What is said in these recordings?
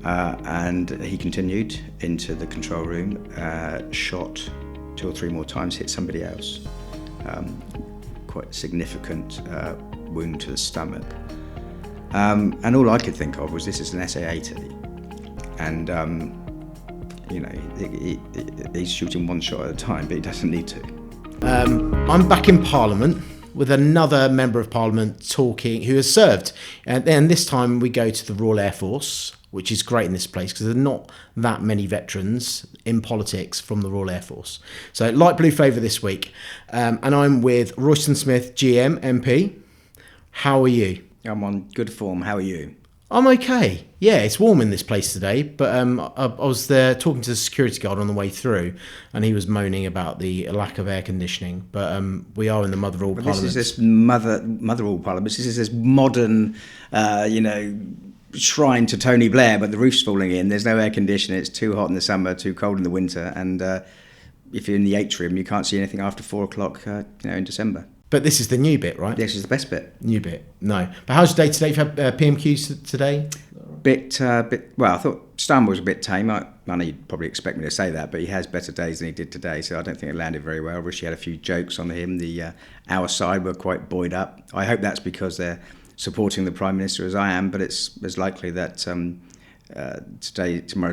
And he continued into the control room, shot 2 or 3 more times, hit somebody else. Quite a significant wound to the stomach. And all I could think of was, this is an SA-80. And, he's shooting one shot at a time, but he doesn't need to. I'm back in Parliament with another Member of Parliament who has served. And then this time we go to the Royal Air Force, which is great in this place because there are not that many veterans in politics from the Royal Air Force. So light blue flavour this week. And I'm with Royston Smith GM MP. How are you? I'm on good form. How are you? I'm okay. Yeah, it's warm in this place today, but I was there talking to the security guard on the way through, and he was moaning about the lack of air conditioning. But we are in the mother of all parliaments. This is this mother of all parliaments. This is this modern, shrine to Tony Blair, but the roof's falling in. There's no air conditioning. It's too hot in the summer, too cold in the winter, and if you're in the atrium, you can't see anything after 4 o'clock, in December. But this is the new bit, right? This is the best bit. New bit. No. But how's your day today? You've had PMQs today? Well, I thought Stan was a bit tame. I know you'd probably expect me to say that, but he has better days than he did today, so I don't think it landed very well. Rishi had a few jokes on him. Our side were quite buoyed up. I hope that's because they're supporting the Prime Minister as I am, but it's likely that tomorrow's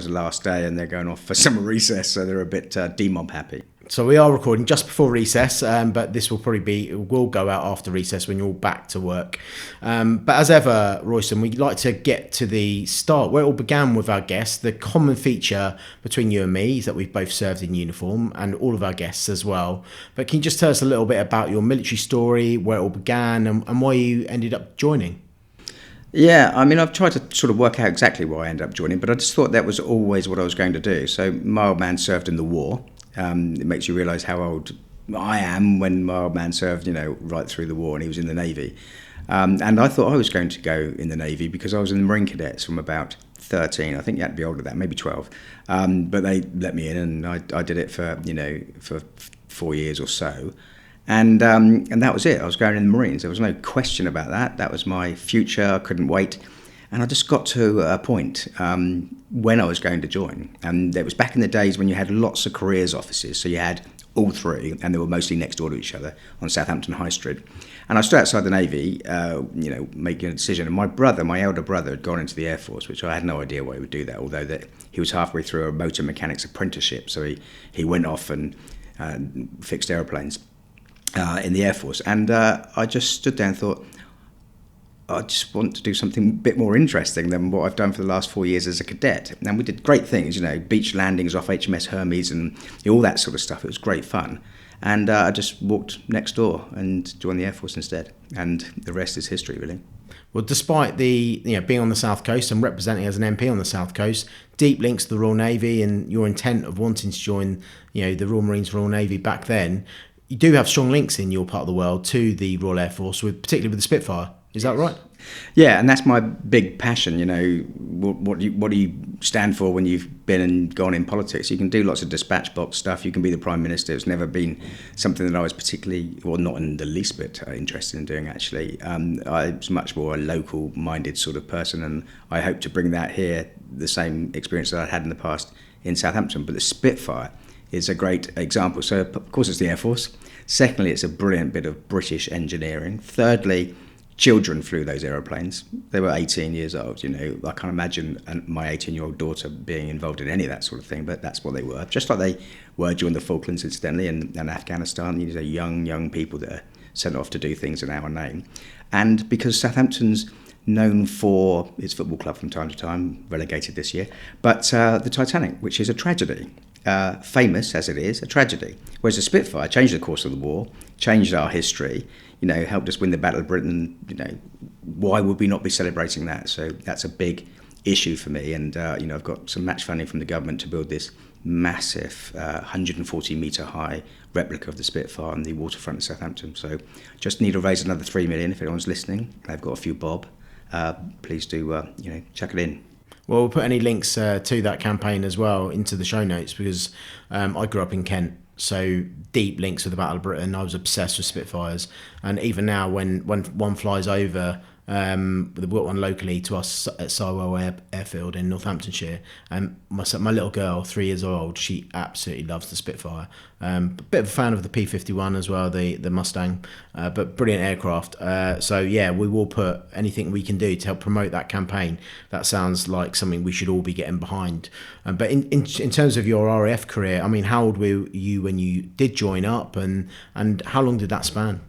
the last day and they're going off for summer recess, so they're a bit demob happy. So we are recording just before recess, but this will will go out after recess when you're all back to work. But as ever, Royston, we'd like to get to the start, where it all began with our guests. The common feature between you and me is that we've both served in uniform, and all of our guests as well. But can you just tell us a little bit about your military story, where it all began, and why you ended up joining? Yeah, I mean, I've tried to sort of work out exactly why I ended up joining, but I just thought that was always what I was going to do. So my old man served in the war. It makes you realise how old I am when my old man served, right through the war, and he was in the Navy. And I thought I was going to go in the Navy because I was in the Marine Cadets from about 13. I think you had to be older than that, maybe 12. But they let me in, and I did it for 4 years or so. And that was it. I was going in the Marines. There was no question about that. That was my future. I couldn't wait. And I just got to a point when I was going to join. And it was back in the days when you had lots of careers offices. So you had all three, and they were mostly next door to each other on Southampton High Street. And I stood outside the Navy, making a decision. And my elder brother, had gone into the Air Force, which I had no idea why he would do that, although that he was halfway through a motor mechanics apprenticeship. So he went off and fixed aeroplanes in the Air Force. And I just stood there and thought, I just want to do something a bit more interesting than what I've done for the last 4 years as a cadet. And we did great things, beach landings off HMS Hermes and all that sort of stuff. It was great fun. And I just walked next door and joined the Air Force instead. And the rest is history, really. Well, despite being on the South Coast and representing as an MP on the South Coast, deep links to the Royal Navy and your intent of wanting to join, the Royal Marines, Royal Navy back then, you do have strong links in your part of the world to the Royal Air Force, particularly with the Spitfire. Is that right? Yeah, and that's my big passion. What do you stand for when you've been and gone in politics? You can do lots of dispatch box stuff. You can be the Prime Minister. It's never been something that I was particularly, or not in the least bit, interested in doing, actually. I was much more a local-minded sort of person, and I hope to bring that here, the same experience that I had in the past in Southampton. But the Spitfire is a great example. So, of course, it's the Air Force. Secondly, it's a brilliant bit of British engineering. Thirdly, children flew those aeroplanes. They were 18 years old, I can't imagine my 18-year-old daughter being involved in any of that sort of thing, but that's what they were. Just like they were during the Falklands, incidentally, and Afghanistan. These are young people that are sent off to do things in our name. And because Southampton's known for its football club from time to time, relegated this year, but the Titanic, which is a tragedy. Famous as it is, a tragedy. Whereas the Spitfire changed the course of the war, changed our history, helped us win the Battle of Britain. Why would we not be celebrating that? So that's a big issue for me. And, I've got some match funding from the government to build this massive 140-metre high replica of the Spitfire on the waterfront of Southampton. So just need to raise another 3 million if anyone's listening. They've got a few bob. Please do, chuck it in. Well, we'll put any links to that campaign as well into the show notes because I grew up in Kent, so deep links with the Battle of Britain. I was obsessed with Spitfires, and even now when one flies over We've got one locally to us at Sywell Airfield in Northamptonshire. And my little girl, 3 years old, she absolutely loves the Spitfire. A bit of a fan of the P-51 as well, the Mustang, but brilliant aircraft. So yeah, we will put anything we can do to help promote that campaign. That sounds like something we should all be getting behind. But in terms of your RAF career, I mean, how old were you when you did join up, and how long did that span?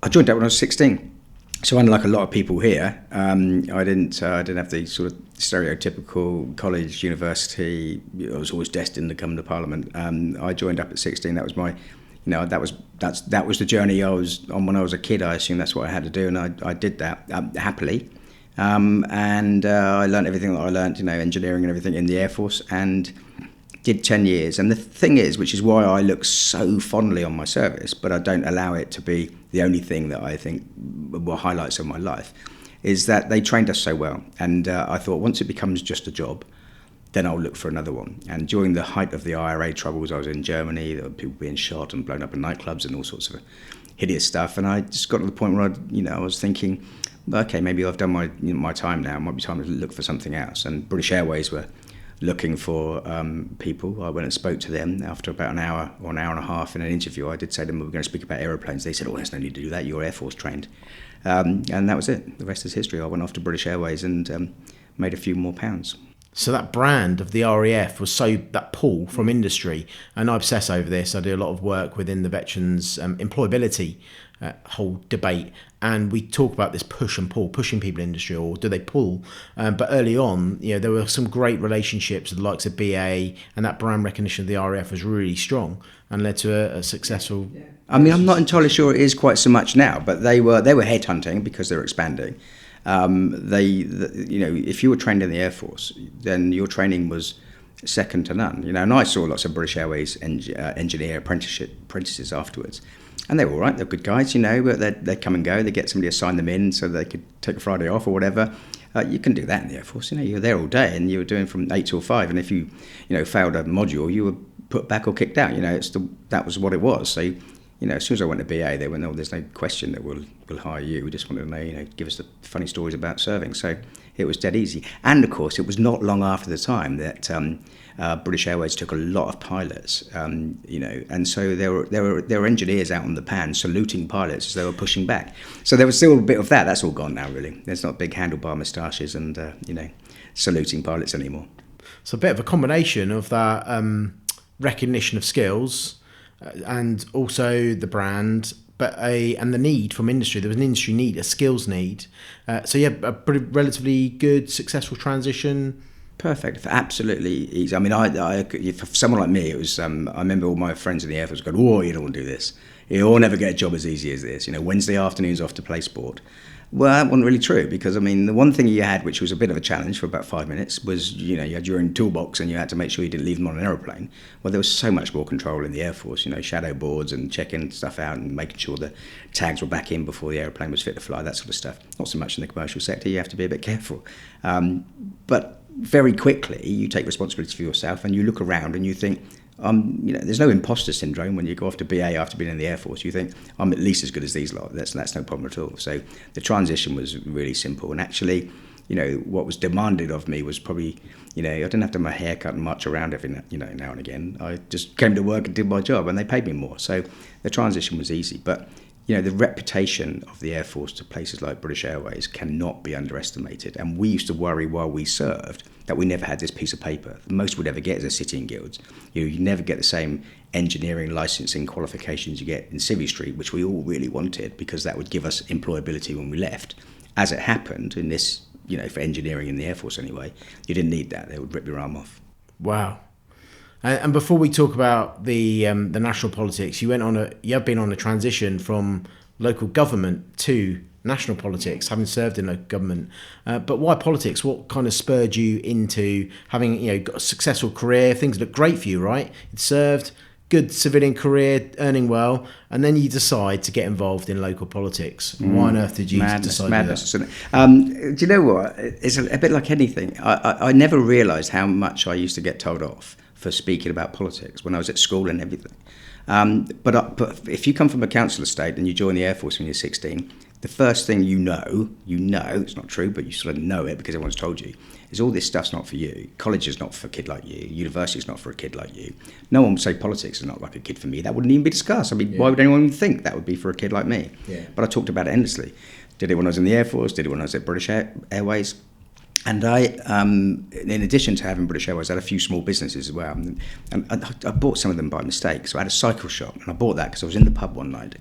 I joined up when I was 16. So unlike a lot of people here, I didn't have the sort of stereotypical college, university. I was always destined to come to Parliament. I joined up at 16. That was my, that was the journey I was on when I was a kid. I assumed that's what I had to do, and I did that happily. And I learned everything that I learned, engineering and everything in the Air Force, and did 10 years. And the thing is, which is why I look so fondly on my service, but I don't allow it to be the only thing that I think were highlights of my life, is that they trained us so well. And I thought once it becomes just a job, then I'll look for another one. And during the height of the IRA troubles, I was in Germany. There were people being shot and blown up in nightclubs and all sorts of hideous stuff. And I just got to the point where I was thinking, okay, maybe I've done my time now. It might be time to look for something else. And British Airways were looking for people. I went and spoke to them after about an hour or an hour and a half in an interview. I did say to them, we're going to speak about aeroplanes. They said, there's no need to do that. You're Air Force trained. And that was it. The rest is history. I went off to British Airways and made a few more pounds. So that brand of the RAF was that pull from industry, and I obsess over this. I do a lot of work within the veterans employability whole debate, and we talk about this push and pull, pushing people in industry, or do they pull? But early on, there were some great relationships with the likes of BA, and that brand recognition of the RAF was really strong and led to a successful. Yeah. I mean, I'm not entirely sure it is quite so much now, but they were headhunting because they're expanding. If you were trained in the Air Force, then your training was second to none. And I saw lots of British Airways engineer apprentices afterwards, and they were all right. They're good guys, but they'd come and go. They'd get somebody to sign them in so they could take a Friday off or whatever. You can do that in the Air Force. You're there all day, and you were doing from 8 till 5. And if you failed a module, you were put back or kicked out. That was what it was. So. As soon as I went to BA, they went, there's no question that we'll hire you. We just wanted to know, give us the funny stories about serving. So it was dead easy. And, of course, it was not long after the time that British Airways took a lot of pilots, and so there were engineers out on the pan saluting pilots as they were pushing back. So there was still a bit of that. That's all gone now, really. There's not big handlebar moustaches and, saluting pilots anymore. So a bit of a combination of that recognition of skills and also the brand, and the need from industry. There was an industry need, a skills need. So yeah, a pretty relatively good, successful transition. Perfect, absolutely easy. I mean, for someone like me, it was. I remember all my friends in the Air Force going, you don't want to do this. You'll never get a job as easy as this. Wednesday afternoons off to play sport. Well, that wasn't really true, because, the one thing you had, which was a bit of a challenge for about 5 minutes, was, you had your own toolbox and you had to make sure you didn't leave them on an aeroplane. Well, there was so much more control in the Air Force, shadow boards and checking stuff out and making sure the tags were back in before the aeroplane was fit to fly, that sort of stuff. Not so much in the commercial sector, you have to be a bit careful. But very quickly, you take responsibility for yourself and you look around and you think, there's no imposter syndrome when you go off to BA after being in the Air Force. You think, I'm at least as good as these lot. That's no problem at all. So the transition was really simple. And actually, what was demanded of me was probably, I didn't have to have my hair cut and march around every, now and again. I just came to work and did my job, and they paid me more. So the transition was easy. But, the reputation of the Air Force to places like British Airways cannot be underestimated. And we used to worry while we served that we never had this piece of paper. The most we'd ever get is a City and Guilds. You never get the same engineering licensing qualifications you get in Civvy Street, which we all really wanted, because that would give us employability when we left. As it happened in this, for engineering in the Air Force anyway, you didn't need that. They would rip your arm off. Wow. And before we talk about the national politics, you have been on a transition from local government to national politics, having served in local government. But why politics? What kind of spurred you into having got a successful career? Things look great for you, right? You'd served, good civilian career, earning well, and then you decide to get involved in local politics. Why on earth did you decide to do that? Do you know what? It's a bit like anything. I never realised how much I used to get told off for speaking about politics when I was at school and everything. But if you come from a council estate and you join the Air Force when you're 16, the first thing you know, it's not true, but you sort of know it because everyone's told you, is all this stuff's not for you. College is not for a kid like you. University is not for a kid like you. No one would say politics is not like a kid for me. That wouldn't even be discussed. I mean, why would anyone even think that would be for a kid like me? Yeah. But I talked about it endlessly. Did it when I was in the Air Force, did it when I was at British Airways. And I, in addition to having British Airways, I had a few small businesses as well. And I bought some of them by mistake. So I had a cycle shop, and I bought that because I was in the pub one night.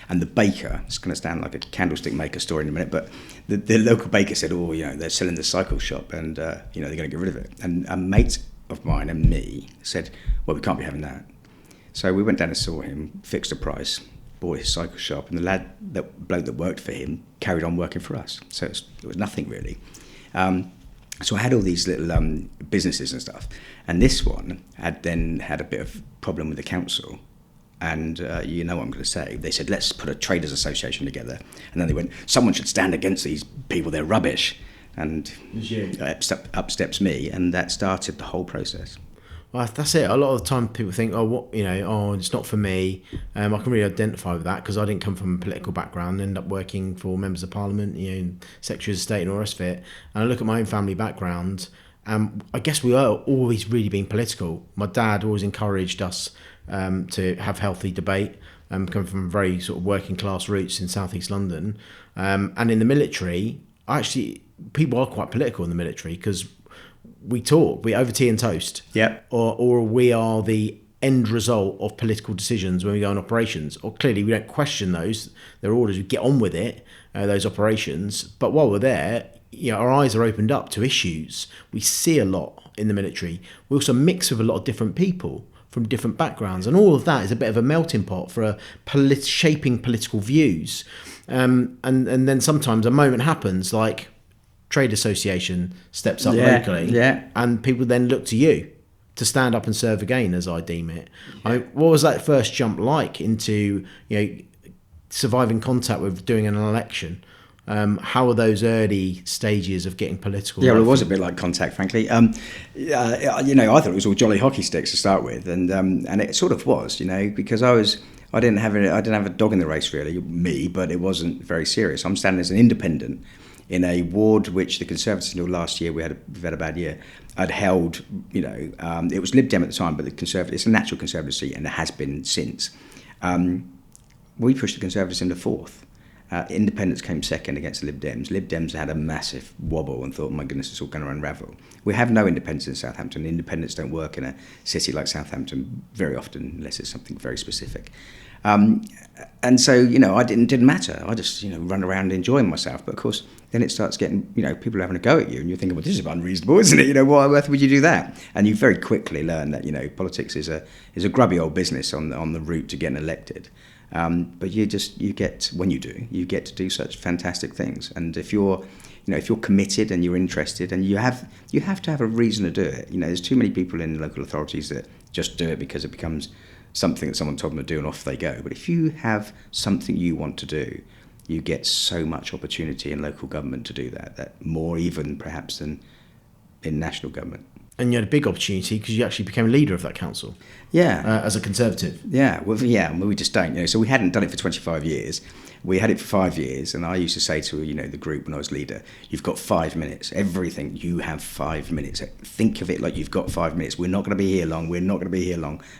And the baker, it's going to sound like a candlestick maker story in a minute, but the local baker said, oh, they're selling the cycle shop and, they're going to get rid of it. And a mate of mine and me said, well, we can't be having that. So we went down and saw him, fixed a price, bought his cycle shop, and the bloke that worked for him carried on working for us. So it was nothing really. So I had all these little businesses and stuff. And this one had a bit of problem with the council. And you know what I'm going to say. They said, let's put a traders association together. And then they went, someone should stand against these people, they're rubbish. And up steps me, and that started the whole process. Well, that's it. A lot of the time people think, it's not for me. I can really identify with that because I didn't come from a political background, ended up working for members of parliament, secretaries of state and all the rest of it. And I look at my own family background, I guess we are always really being political. My dad always encouraged us to have healthy debate, coming from very sort of working class roots in southeast London. And in the military, people are quite political in the military because we talk, we over tea and toast. Yeah. Or we are the end result of political decisions when we go on operations. Or clearly we don't question those. They're orders, we get on with it, those operations. But while we're there, our eyes are opened up to issues. We see a lot in the military. We also mix with a lot of different people from different backgrounds. And all of that is a bit of a melting pot for shaping political views. And then sometimes a moment happens like trade association steps up locally, and people then look to you to stand up and serve again, as I deem it. What was that first jump like into surviving contact with doing an election? How were those early stages of getting political? Yeah, well, it was a bit like contact, frankly. I thought it was all jolly hockey sticks to start with, and it sort of was, because I didn't have a dog in the race really, but it wasn't very serious. I'm standing as an independent in a ward which the Conservatives until last year, we've had a bad year, had held, it was Lib Dem at the time, but it's a natural Conservative seat, and it has been since. We pushed the Conservatives into fourth. Independents came second against the Lib Dems. Lib Dems had a massive wobble and thought, oh my goodness, it's all going to unravel. We have no independents in Southampton. Independents don't work in a city like Southampton very often unless it's something very specific. And so, it didn't matter. I just, run around enjoying myself. But of course, then it starts getting, people are having a go at you, and you're thinking, well, this is unreasonable, isn't it? Why on earth would you do that? And you very quickly learn that, politics is a grubby old business on the route to getting elected. But you get to do such fantastic things. And if you're committed and you're interested, and you have to have a reason to do it. There's too many people in local authorities that just do it because it becomes something that someone told them to do and off they go. But if you have something you want to do, you get so much opportunity in local government to do that more even perhaps than in national government. And you had a big opportunity because you actually became leader of that council. Yeah. As a Conservative. Yeah. Well, we just don't. So we hadn't done it for 25 years. We had it for 5 years, and I used to say to the group when I was leader, you've got 5 minutes. Everything, you have 5 minutes. Think of it like you've got 5 minutes. We're not going to be here long.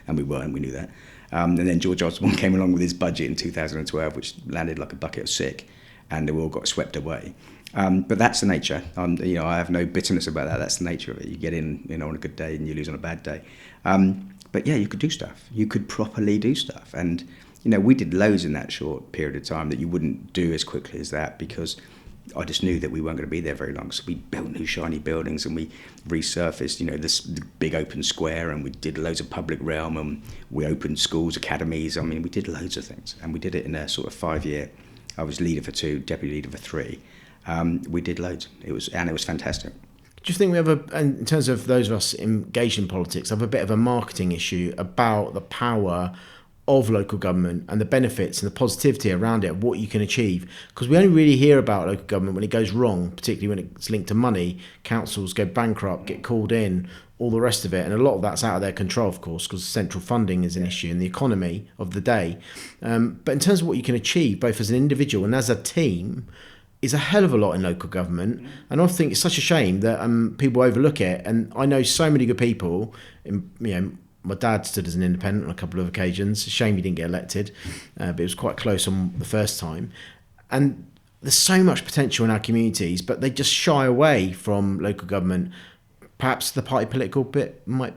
And we weren't. We knew that. And then George Osborne came along with his budget in 2012, which landed like a bucket of sick, and they all got swept away. But that's the nature. I have no bitterness about that. That's the nature of it. You get in, on a good day and you lose on a bad day. But yeah, you could do stuff. You could properly do stuff. And, we did loads in that short period of time that you wouldn't do as quickly as that because I just knew that we weren't going to be there very long. So we built new shiny buildings and we resurfaced, this big open square, and we did loads of public realm, and we opened schools, academies. I mean, we did loads of things, and we did it in a sort of 5 year. I was leader for 2, deputy leader for 3. We did loads. It was fantastic. Do you think we have in terms of those of us engaged in politics, have a bit of a marketing issue about the power of local government and the benefits and the positivity around it, what you can achieve. Because we only really hear about local government when it goes wrong, particularly when it's linked to money. Councils go bankrupt, get called in, all the rest of it. And a lot of that's out of their control, of course, because central funding is an issue in the economy of the day. But in terms of what you can achieve, both as an individual and as a team, is a hell of a lot in local government. And I think it's such a shame that people overlook it. And I know so many good people, my dad stood as an independent on a couple of occasions. Shame he didn't get elected, but it was quite close on the first time. And there's so much potential in our communities, but they just shy away from local government. Perhaps the party political bit might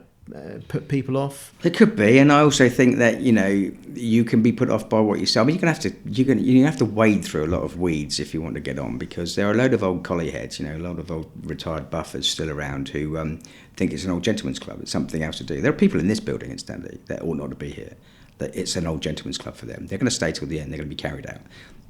put people off. It could be, and I also think that you can be put off by what you say. I mean, you have to wade through a lot of weeds if you want to get on, because there are a load of old collie heads, a lot of old retired buffers still around who think it's an old gentleman's club. It's something else to do. There are people in this building, incidentally, that ought not to be here. That it's an old gentleman's club for them. They're going to stay till the end. They're going to be carried out.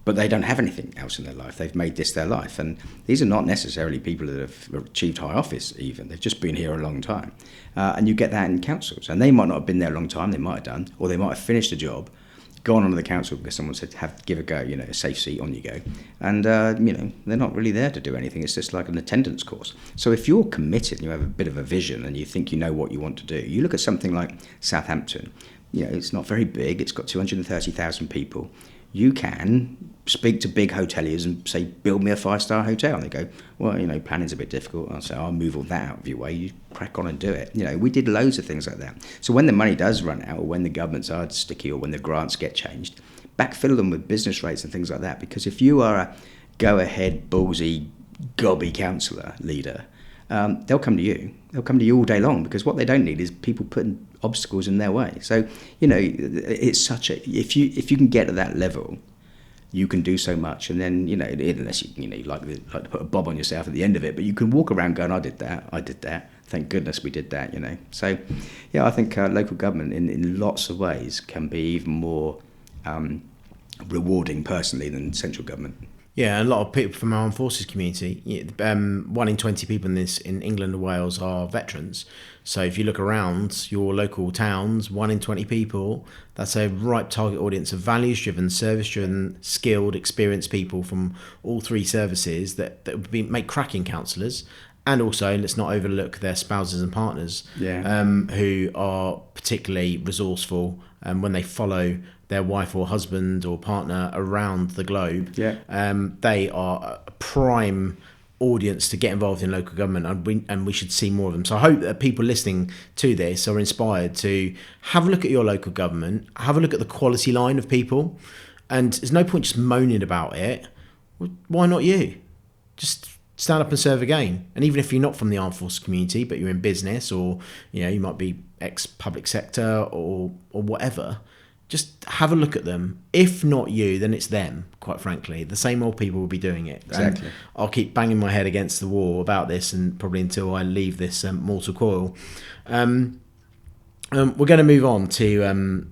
But they don't have anything else in their life. They've made this their life. And these are not necessarily people that have achieved high office even. They've just been here a long time. And you get that in councils. And they might not have been there a long time. They might have done. Or they might have finished a job, gone on to the council because someone said, give a go, a safe seat, on you go. And, they're not really there to do anything. It's just like an attendance course. So if you're committed and you have a bit of a vision and you think you know what you want to do, you look at something like Southampton. It's not very big. It's got 230,000 people. You can speak to big hoteliers and say, build me a 5-star hotel. And they go, well, planning's a bit difficult. I'll say, I'll move all that out of your way. You crack on and do it. We did loads of things like that. So when the money does run out, or when the governments are sticky, or when the grants get changed, backfill them with business rates and things like that. Because if you are a go-ahead, ballsy, gobby councillor leader, they'll come to you. They'll come to you all day long, because what they don't need is people putting obstacles in their way. So, it's such a, if you can get to that level, you can do so much. And then, unless you like to put a bob on yourself at the end of it, but you can walk around going, I did that. Thank goodness we did that, So, I think local government in lots of ways can be even more rewarding personally than central government. Yeah, a lot of people from our armed forces community, 1 in 20 people in England and Wales are veterans. So if you look around your local towns, 1 in 20 people, that's a ripe target audience of values-driven, service-driven, skilled, experienced people from all three services that would make cracking councillors. And also, let's not overlook their spouses and partners, who are particularly resourceful when they follow their wife or husband or partner around the globe. They are a prime audience to get involved in local government, and we should see more of them. So I hope that people listening to this are inspired to have a look at your local government, have a look at the quality line of people, and there's no point just moaning about it. Why not you? Just stand up and serve again. And even if you're not from the armed forces community, but you're in business, or you might be ex-public sector or whatever, just have a look at them. If not you, then it's them, quite frankly. The same old people will be doing it. Exactly. And I'll keep banging my head against the wall about this, and probably until I leave this mortal coil. We're going to move on to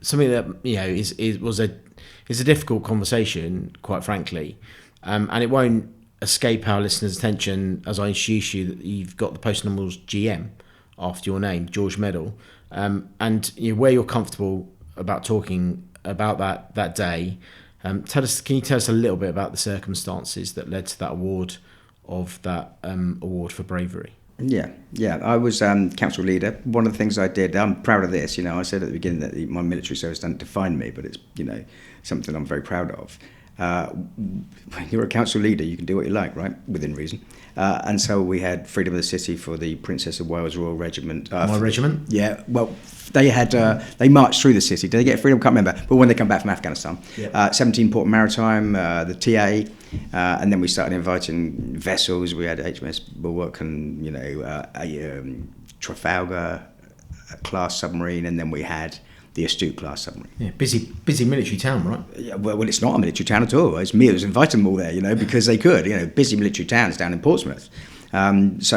something that was a difficult conversation, quite frankly, and it won't escape our listeners' attention as I introduce you that you've got the Post Numbers GM after your name, George Medal. And where you're comfortable about talking about that day, can you tell us a little bit about the circumstances that led to that award for bravery? Yeah. I was council leader. One of the things I did, I'm proud of this. I said at the beginning that my military service doesn't define me, but it's something I'm very proud of. When you're a council leader, you can do what you like, right? Within reason. And so we had Freedom of the City for the Princess of Wales Royal Regiment. My regiment? Yeah, well, they marched through the city. Did they get freedom? Can't remember. But when they come back from Afghanistan. Yep. 17 Port Maritime, the TA, and then we started inviting vessels. We had HMS Bulwark and, a Trafalgar class submarine, and then we had the Astute class submarine. Yeah, busy military town, right? Yeah, well, it's not a military town at all. It's me who was inviting them all there, because they could. Busy military towns down in Portsmouth. It's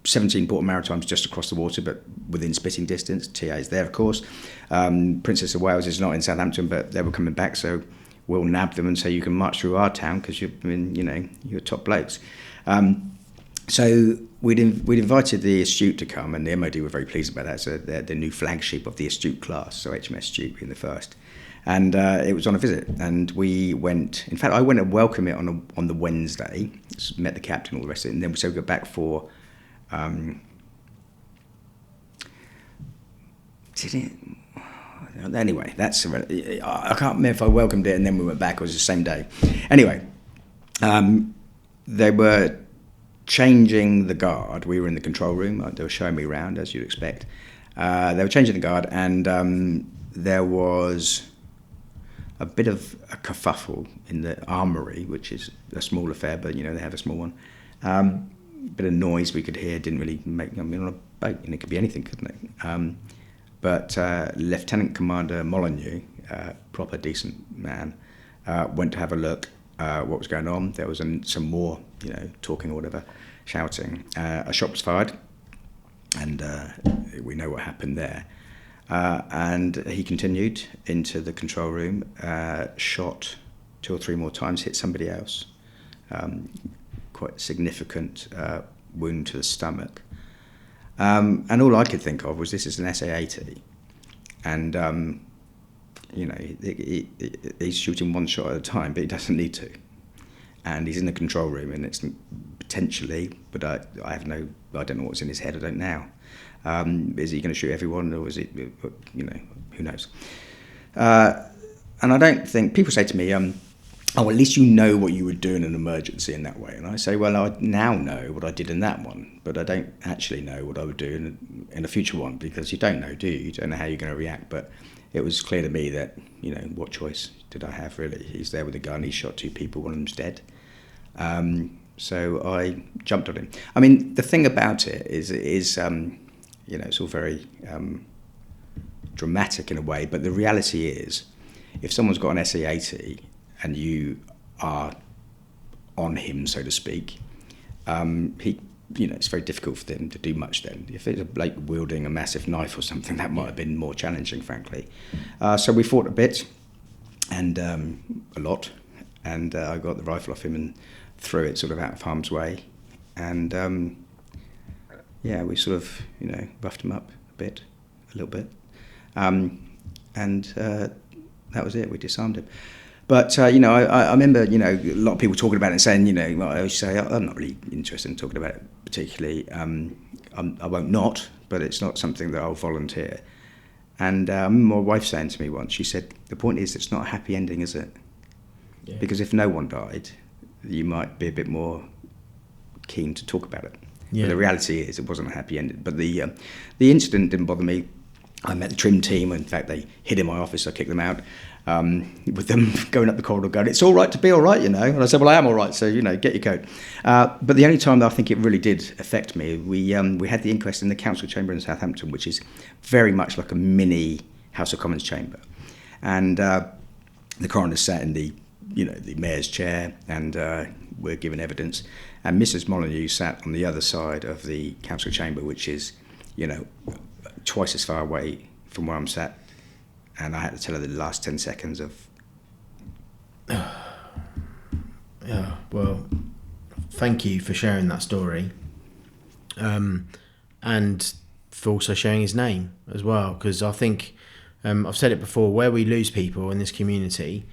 17 Port Maritimes just across the water, but within spitting distance. TA is there, of course. Princess of Wales is not in Southampton, but they were coming back, so we'll nab them and say you can march through our town because you're top blokes. So we'd invited the Astute to come, and the MOD were very pleased about that. So they're the new flagship of the Astute class, so HMS Astute being the first. And it was on a visit, and we went. In fact, I went and welcomed it on the Wednesday, met the captain, all the rest of it, and then we go back for. Did it? Anyway, that's. I can't remember if I welcomed it and then we went back. It was the same day. Anyway, they were changing the guard. We were in the control room. They were showing me around, as you'd expect. They were changing the guard, and there was a bit of a kerfuffle in the armoury, which is a small affair, but they have a small one. Bit of noise we could hear, didn't really make. On a boat, and it could be anything, couldn't it? But Lieutenant Commander Molyneux, proper decent man, went to have a look what was going on. There was some more, talking or whatever, shouting. A shot was fired, and we know what happened there. And he continued into the control room, shot 2 or 3 more times, hit somebody else. Quite a significant wound to the stomach. And all I could think of was this is an SA-80. And, he's shooting one shot at a time, but he doesn't need to. And he's in the control room, and it's potentially, but I don't know what's in his head, I don't now. Is he going to shoot everyone, or is it, who knows? And I don't think, people say to me, at least you know what you would do in an emergency in that way. And I say, well, I now know what I did in that one, but I don't actually know what I would do in a future one, because you don't know, do you? You don't know how you're going to react. But it was clear to me that, what choice did I have, really? He's there with a gun, he shot 2 people, one of them's dead. So I jumped on him. I mean, the thing about it is it's all very dramatic in a way, but the reality is, if someone's got an SA-80 and you are on him, so to speak, it's very difficult for them to do much then. If it's like wielding a massive knife or something, that might have been more challenging, frankly. So we fought a bit, and a lot, and I got the rifle off him and threw it sort of out of harm's way. And we sort of, roughed him up a little bit. And that was it, we disarmed him. But, I remember, a lot of people talking about it and saying, I always say, I'm not really interested in talking about it particularly. I won't not, but it's not something that I'll volunteer. And I remember my wife saying to me once, she said, the point is it's not a happy ending, is it? Yeah. Because if no one died, you might be a bit more keen to talk about it. Yeah. But the reality is it wasn't a happy ending. But the incident didn't bother me. I met the trim team. In fact, they hid in my office. I kicked them out. With them going up the corridor going, it's all right to be all right, And I said, well, I am all right, so, get your coat. But the only time that I think it really did affect me, we had the inquest in the council chamber in Southampton, which is very much like a mini House of Commons chamber. And the coroner sat in the mayor's chair, and we're given evidence. And Mrs. Molyneux sat on the other side of the council chamber, which is, twice as far away from where I'm sat. And I had to tell her the last 10 seconds of... Yeah, well, thank you for sharing that story. And for also sharing his name as well, because I think, I've said it before, where we lose people in this community,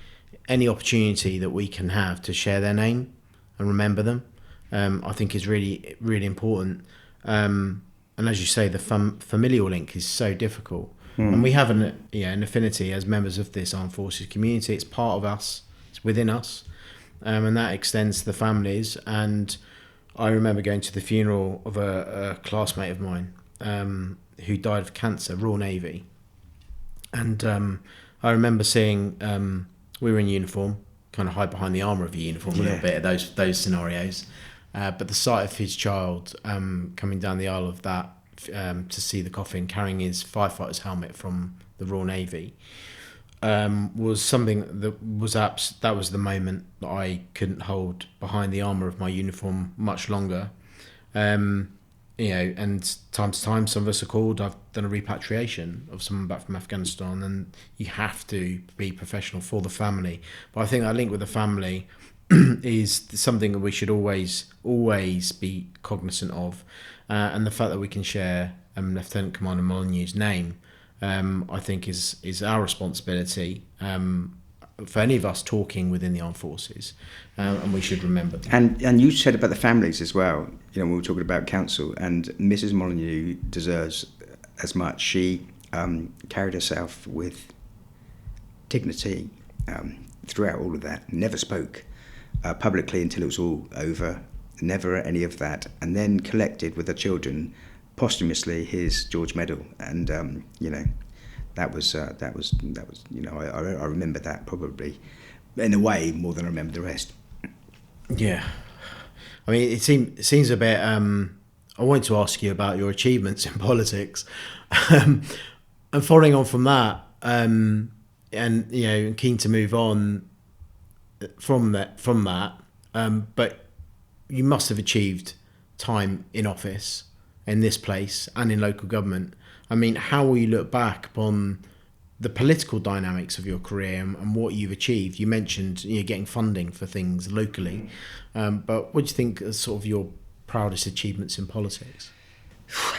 any opportunity that we can have to share their name and remember them, I think is really, really important. And as you say, the familial link is so difficult. And we have an affinity as members of this armed forces community. It's part of us. It's within us. And that extends to the families. And I remember going to the funeral of a classmate of mine who died of cancer, Royal Navy. And I remember seeing, we were in uniform, kind of hide behind the armour of a uniform a little bit at those scenarios. But the sight of his child coming down the aisle of that, to see the coffin carrying his firefighter's helmet from the Royal Navy was something that was that was the moment that I couldn't hold behind the armour of my uniform much longer. And time to time some of us are called. I've done a repatriation of someone back from Afghanistan, and you have to be professional for the family. But I think that link with the family is something that we should always be cognizant of, and the fact that we can share Lieutenant Commander Molyneux's name, I think is our responsibility for any of us talking within the armed forces, and we should remember that. And you said about the families as well, when we were talking about council, and Mrs. Molyneux deserves as much. She carried herself with dignity throughout all of that, never spoke publicly until it was all over, never any of that, and then collected with her children posthumously his George Medal, and that was I remember that probably in a way more than I remember the rest. Yeah, I mean it seems a bit. I wanted to ask you about your achievements in politics, and following on from that, and keen to move on from that. But you must have achieved time in office in this place and in local government. I mean, how will you look back upon the political dynamics of your career and what you've achieved? You mentioned getting funding for things locally, but what do you think are sort of your proudest achievements in politics?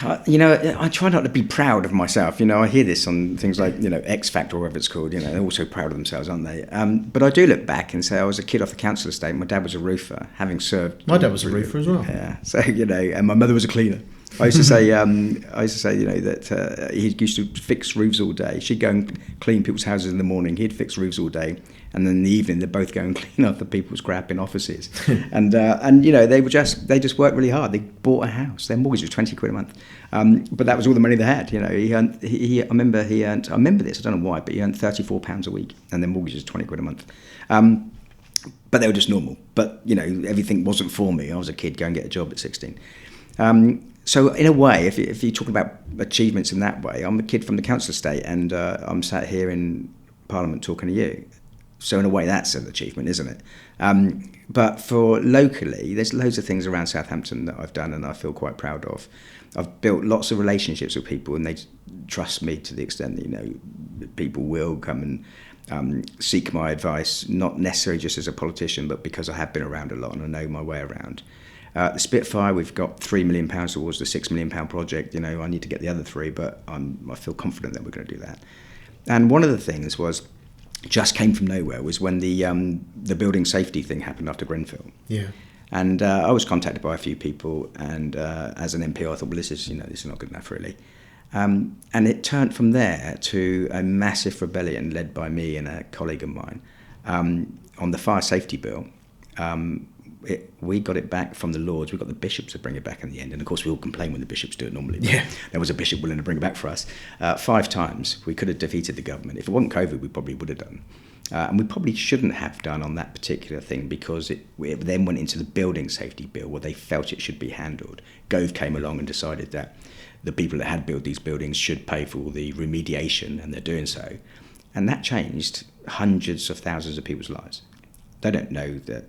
I try not to be proud of myself. I hear this on things like, X Factor or whatever it's called. They're all so proud of themselves, aren't they? But I do look back and say I was a kid off the council estate. My dad was a roofer, having served. My dad was a roofer as well. Yeah. So, and my mother was a cleaner. I used to say, that he used to fix roofs all day. She'd go and clean people's houses in the morning. He'd fix roofs all day, and then in the evening they'd both go and clean other people's crap in offices. and they just worked really hard. They bought a house. Their mortgage was £20 a month, but that was all the money they had. I remember this. I don't know why, but he earned £34 a week, and their mortgage was £20 a month. But they were just normal. But everything wasn't for me. I was a kid going to get a job at 16. So in a way, if you talk about achievements in that way, I'm a kid from the council estate, and I'm sat here in Parliament talking to you. So in a way, that's an achievement, isn't it? But for locally, there's loads of things around Southampton that I've done and I feel quite proud of. I've built lots of relationships with people, and they trust me to the extent that people will come and seek my advice, not necessarily just as a politician, but because I have been around a lot and I know my way around. The Spitfire, we've got £3 million towards the £6 million project. I need to get the other 3, but I feel confident that we're going to do that. And one of the things just came from nowhere, was when the building safety thing happened after Grenfell. Yeah. And I was contacted by a few people, and as an MP, I thought, well, this is not good enough, really. And it turned from there to a massive rebellion led by me and a colleague of mine on the fire safety bill. We got it back from the Lords. We got the bishops to bring it back in the end, and of course we all complain when the bishops do it normally. Yeah. There was a bishop willing to bring it back for us 5 times. We could have defeated the government. If it wasn't COVID, we probably would have done, and we probably shouldn't have done on that particular thing, because it then went into the building safety bill where they felt it should be handled. Gove came along and decided that the people that had built these buildings should pay for all the remediation, and they're doing so, and that changed hundreds of thousands of people's lives. They don't know that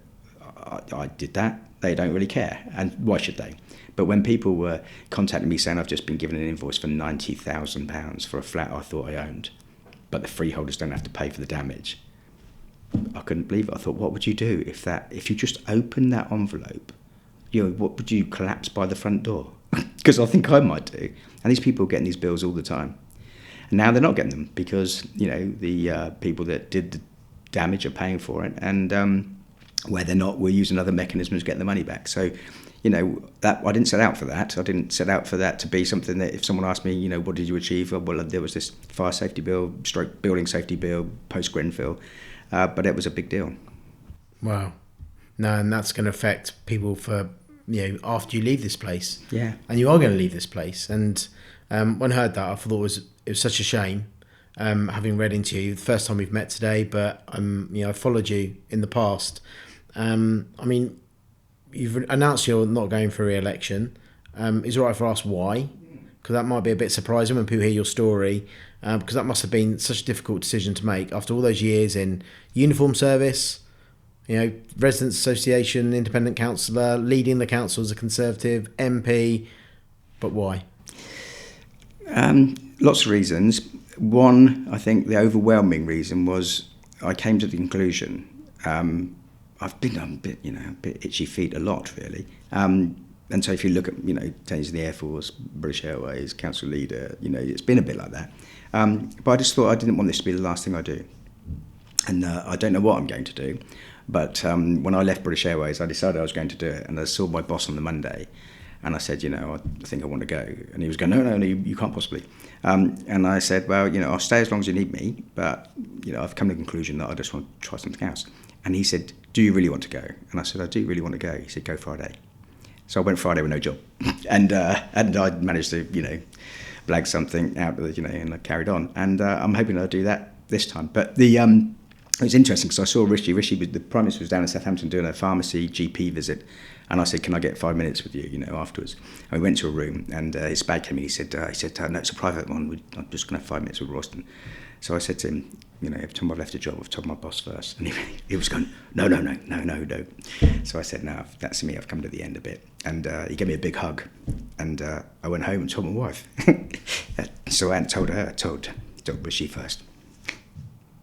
I did that. They don't really care, and why should they? But when people were contacting me saying I've just been given an invoice for £90,000 for a flat I thought I owned, but the freeholders don't have to pay for the damage, I couldn't believe it. I thought, what would you do if you just opened that envelope? What would you collapse by the front door? Because I think I might do. And these people are getting these bills all the time, and now they're not getting them because the people that did the damage are paying for it, and where they're not, we're using other mechanisms to get the money back. So, that I didn't set out for that. I didn't set out for that to be something that if someone asked me, what did you achieve? Well, there was this fire safety bill, stroke building safety bill, post Grenfell, but it was a big deal. Wow. No, and that's going to affect people for, after you leave this place. Yeah. And you are going to leave this place. And when I heard that, I thought it was such a shame. Having read into you, the first time we've met today, but I followed you in the past. You've announced you're not going for re-election. Is it all right if I ask why? Because that might be a bit surprising when people hear your story, because that must have been such a difficult decision to make after all those years in uniform service, Residents Association, independent councillor, leading the council as a Conservative, MP. But why? Lots of reasons. One, I think the overwhelming reason was I came to the conclusion I've been on a bit itchy feet a lot, really. And so if you look at, days in the Air Force, British Airways, council leader, it's been a bit like that. But I just thought I didn't want this to be the last thing I do. And I don't know what I'm going to do. But when I left British Airways, I decided I was going to do it. And I saw my boss on the Monday. And I said, I think I want to go. And he was going, no, you can't possibly. And I said, well, I'll stay as long as you need me. But, I've come to the conclusion that I just want to try something else. And he said, do you really want to go? And I said, I do really want to go. He said, go Friday. So I went Friday with no job. and I managed to, blag something out, and I carried on. And I'm hoping I'll do that this time. But it was interesting because I saw Rishi. The Prime Minister was down in Southampton doing a pharmacy GP visit. And I said, can I get 5 minutes with you, afterwards? And we went to a room and his bag came in. He said, no, it's a private one. I'm just going to have 5 minutes with Royston. So I said to him, every time I've left a job, I've told my boss first. And he was going, no. So I said, no, that's me. I've come to the end a bit. And he gave me a big hug. And I went home and told my wife. So I hadn't told her. I told Rishi first.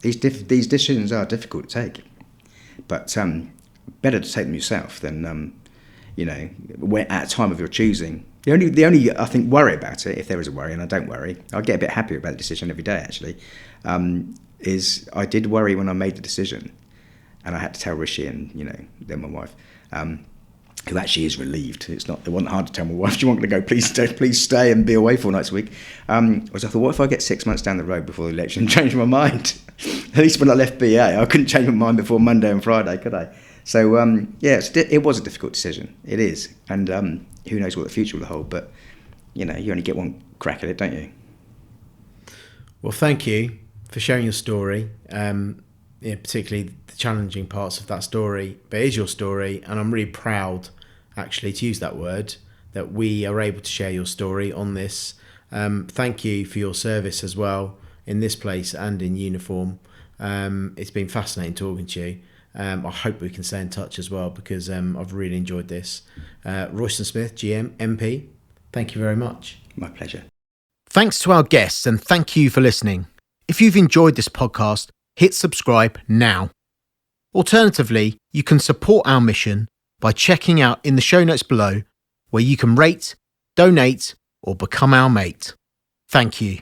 These decisions are difficult to take. But better to take them yourself than, when at a time of your choosing. The only I think worry about it, if there is a worry, and I don't worry, I get a bit happier about the decision every day actually, is I did worry when I made the decision, and I had to tell Rishi and then my wife, who actually is relieved. It wasn't hard to tell my wife, do you want to go? Please stay and be away 4 nights a week. I thought, what if I get 6 months down the road before the election and change my mind? At least when I left BA, I couldn't change my mind before Monday and Friday, could I? So it was a difficult decision. It is, and who knows what the future will hold. But you only get one crack at it, don't you? Well, thank you for sharing your story, particularly the challenging parts of that story. But it is your story, and I'm really proud, actually, to use that word, that we are able to share your story on this. Thank you for your service as well in this place and in uniform. It's been fascinating talking to you. I hope we can stay in touch as well because I've really enjoyed this. Royston Smith GM MP, thank you very much. My pleasure. Thanks to our guests and thank you for listening. If you've enjoyed this podcast, hit subscribe now. Alternatively, you can support our mission by checking out in the show notes below where you can rate, donate or become our mate. Thank you.